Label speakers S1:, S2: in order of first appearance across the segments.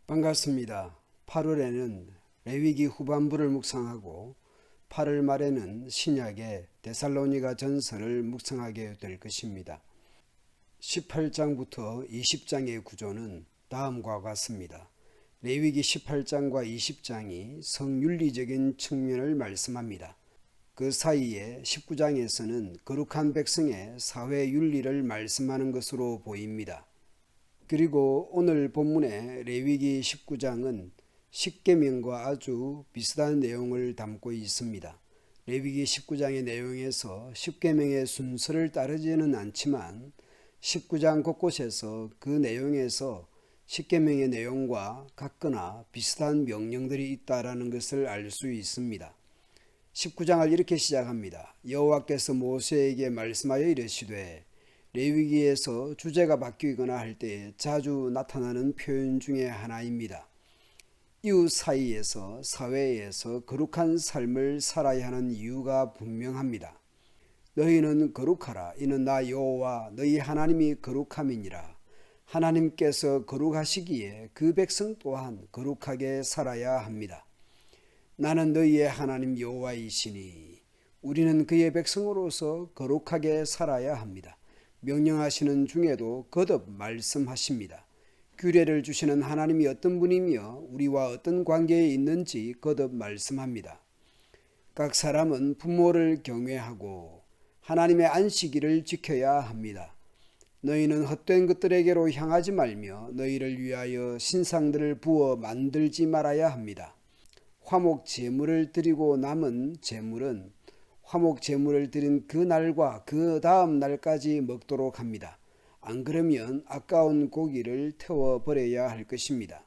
S1: 반갑습니다. 8월에는 레위기 후반부를 묵상하고 8월 말에는 신약의 데살로니가 전서를 묵상하게 될 것입니다. 18장부터 20장의 구조는 다음과 같습니다. 레위기 18장과 20장이 성윤리적인 측면을 말씀합니다. 그 사이에 19장에서는 거룩한 백성의 사회윤리를 말씀하는 것으로 보입니다. 그리고 오늘 본문의 레위기 19장은 십계명과 아주 비슷한 내용을 담고 있습니다. 레위기 19장의 내용에서 십계명의 순서를 따르지는 않지만 19장 곳곳에서 그 내용에서 십계명의 내용과 같거나 비슷한 명령들이 있다라는 것을 알 수 있습니다. 19장을 이렇게 시작합니다. 여호와께서 모세에게 말씀하여 이르시되, 레위기에서 주제가 바뀌거나 할 때 자주 나타나는 표현 중에 하나입니다. 이웃 사이에서 사회에서 거룩한 삶을 살아야 하는 이유가 분명합니다. 너희는 거룩하라. 이는 나 여호와 너희 하나님이 거룩함이니라. 하나님께서 거룩하시기에 그 백성 또한 거룩하게 살아야 합니다. 나는 너희의 하나님 여호와이시니 우리는 그의 백성으로서 거룩하게 살아야 합니다. 명령하시는 중에도 거듭 말씀하십니다. 규례를 주시는 하나님이 어떤 분이며 우리와 어떤 관계에 있는지 거듭 말씀합니다. 각 사람은 부모를 경외하고 하나님의 안식일을 지켜야 합니다. 너희는 헛된 것들에게로 향하지 말며 너희를 위하여 신상들을 부어 만들지 말아야 합니다. 화목 제물을 드리고 남은 제물은 화목 제물을 드린 그 날과 그 다음 날까지 먹도록 합니다. 안 그러면 아까운 고기를 태워버려야 할 것입니다.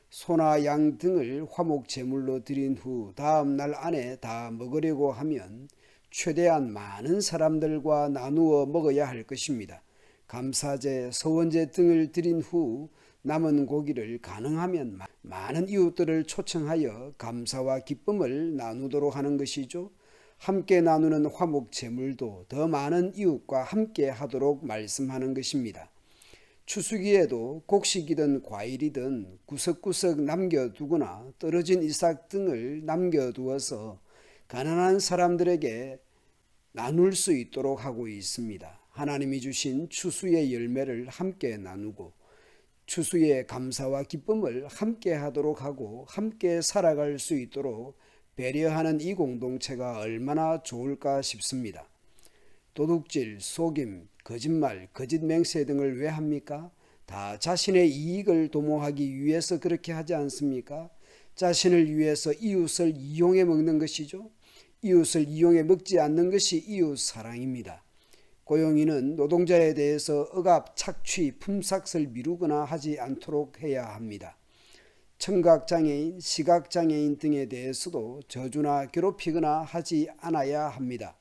S1: 소나 양 등을 화목 제물로 드린 후 다음 날 안에 다 먹으려고 하면 최대한 많은 사람들과 나누어 먹어야 할 것입니다. 감사제, 서원제 등을 드린 후 남은 고기를 가능하면 많은 이웃들을 초청하여 감사와 기쁨을 나누도록 하는 것이죠. 함께 나누는 화목 제물도 더 많은 이웃과 함께 하도록 말씀하는 것입니다. 추수기에도 곡식이든 과일이든 구석구석 남겨두거나 떨어진 이삭 등을 남겨두어서 가난한 사람들에게 나눌 수 있도록 하고 있습니다. 하나님이 주신 추수의 열매를 함께 나누고 추수의 감사와 기쁨을 함께 하도록 하고 함께 살아갈 수 있도록 배려하는 이 공동체가 얼마나 좋을까 싶습니다. 도둑질, 속임, 거짓말, 거짓 맹세 등을 왜 합니까? 다 자신의 이익을 도모하기 위해서 그렇게 하지 않습니까? 자신을 위해서 이웃을 이용해 먹는 것이죠. 이웃을 이용해 먹지 않는 것이 이웃 사랑입니다. 고용인은 노동자에 대해서 억압, 착취, 품삯을 미루거나 하지 않도록 해야 합니다. 청각장애인, 시각장애인 등에 대해서도 저주나 괴롭히거나 하지 않아야 합니다.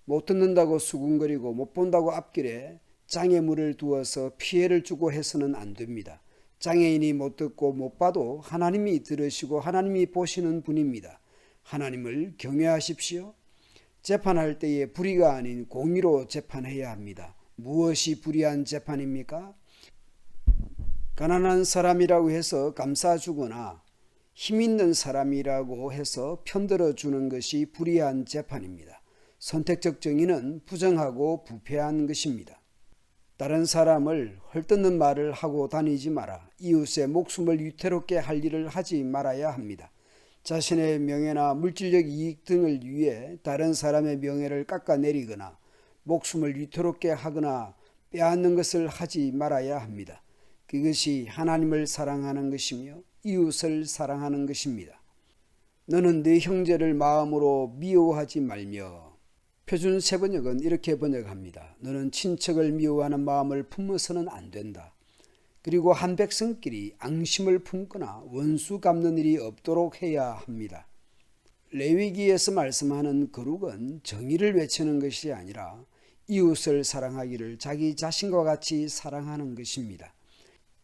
S1: 못 듣는다고 수군거리고 못 본다고 앞길에 장애물을 두어서 피해를 주고 해서는 안 됩니다. 장애인이 못 듣고 못 봐도 하나님이 들으시고 하나님이 보시는 분입니다. 하나님을 경외하십시오. 재판할 때에 불의가 아닌 공의로 재판해야 합니다. 무엇이 불의한 재판입니까? 가난한 사람이라고 해서 감싸주거나 힘있는 사람이라고 해서 편들어 주는 것이 불의한 재판입니다. 선택적 정의는 부정하고 부패한 것입니다. 다른 사람을 헐뜯는 말을 하고 다니지 마라. 이웃의 목숨을 위태롭게 할 일을 하지 말아야 합니다. 자신의 명예나 물질적 이익 등을 위해 다른 사람의 명예를 깎아내리거나 목숨을 위태롭게 하거나 빼앗는 것을 하지 말아야 합니다. 그것이 하나님을 사랑하는 것이며 이웃을 사랑하는 것입니다. 너는 네 형제를 마음으로 미워하지 말며. 표준 세번역은 이렇게 번역합니다. 너는 친척을 미워하는 마음을 품어서는 안 된다. 그리고 한 백성끼리 앙심을 품거나 원수 갚는 일이 없도록 해야 합니다. 레위기에서 말씀하는 거룩은 정의를 외치는 것이 아니라 이웃을 사랑하기를 자기 자신과 같이 사랑하는 것입니다.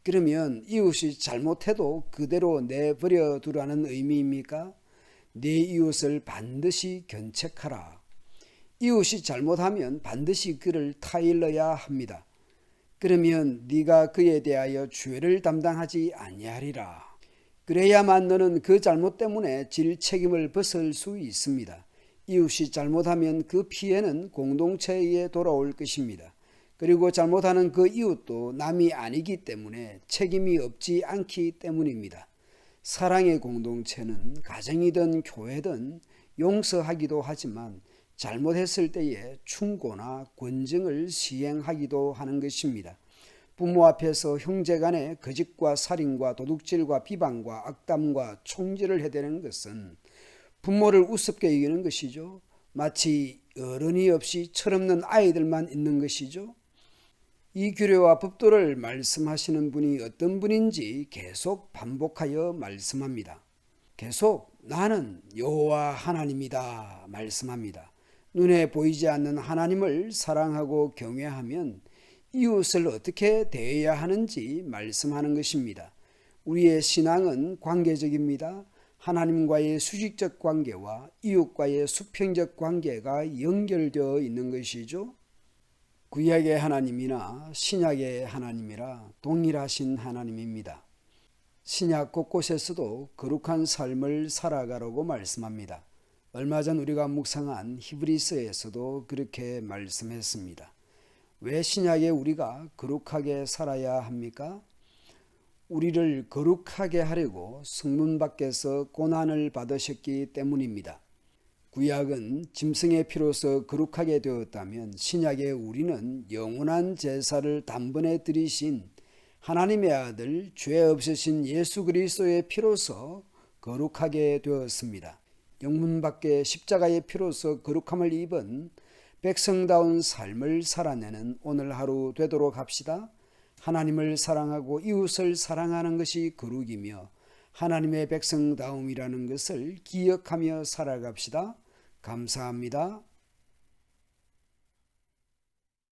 S1: 그러면 이웃이 잘못해도 그대로 내버려 두라는 의미입니까? 네 이웃을 반드시 견책하라. 이웃이 잘못하면 반드시 그를 타일러야 합니다. 그러면 네가 그에 대하여 죄를 담당하지 아니하리라. 그래야만 너는 그 잘못 때문에 질 책임을 벗을 수 있습니다. 이웃이 잘못하면 그 피해는 공동체에 돌아올 것입니다. 그리고 잘못하는 그 이웃도 남이 아니기 때문에 책임이 없지 않기 때문입니다. 사랑의 공동체는 가정이든 교회든 용서하기도 하지만 잘못했을 때에 충고나 권증을 시행하기도 하는 것입니다. 부모 앞에서 형제간의 거짓과 살인과 도둑질과 비방과 악담과 총질을 해대는 것은 부모를 우습게 여기는 것이죠. 마치 어른이 없이 철없는 아이들만 있는 것이죠. 이 규례와 법도를 말씀하시는 분이 어떤 분인지 계속 반복하여 말씀합니다. 계속 나는 여호와 하나님이다 말씀합니다. 눈에 보이지 않는 하나님을 사랑하고 경외하면 이웃을 어떻게 대해야 하는지 말씀하는 것입니다. 우리의 신앙은 관계적입니다. 하나님과의 수직적 관계와 이웃과의 수평적 관계가 연결되어 있는 것이죠. 구약의 하나님이나 신약의 하나님이라 동일하신 하나님입니다. 신약 곳곳에서도 거룩한 삶을 살아가라고 말씀합니다. 얼마 전 우리가 묵상한 히브리서에서도 그렇게 말씀했습니다. 왜 신약에 우리가 거룩하게 살아야 합니까? 우리를 거룩하게 하려고 성문 밖에서 고난을 받으셨기 때문입니다. 구약은 짐승의 피로서 거룩하게 되었다면 신약의 우리는 영원한 제사를 단번에 드리신 하나님의 아들 죄 없으신 예수 그리스도의 피로서 거룩하게 되었습니다. 영문 밖에 십자가의 피로서 거룩함을 입은 백성다운 삶을 살아내는 오늘 하루 되도록 합시다. 하나님을 사랑하고 이웃을 사랑하는 것이 거룩이며 하나님의 백성다움이라는 것을 기억하며 살아갑시다. 감사합니다.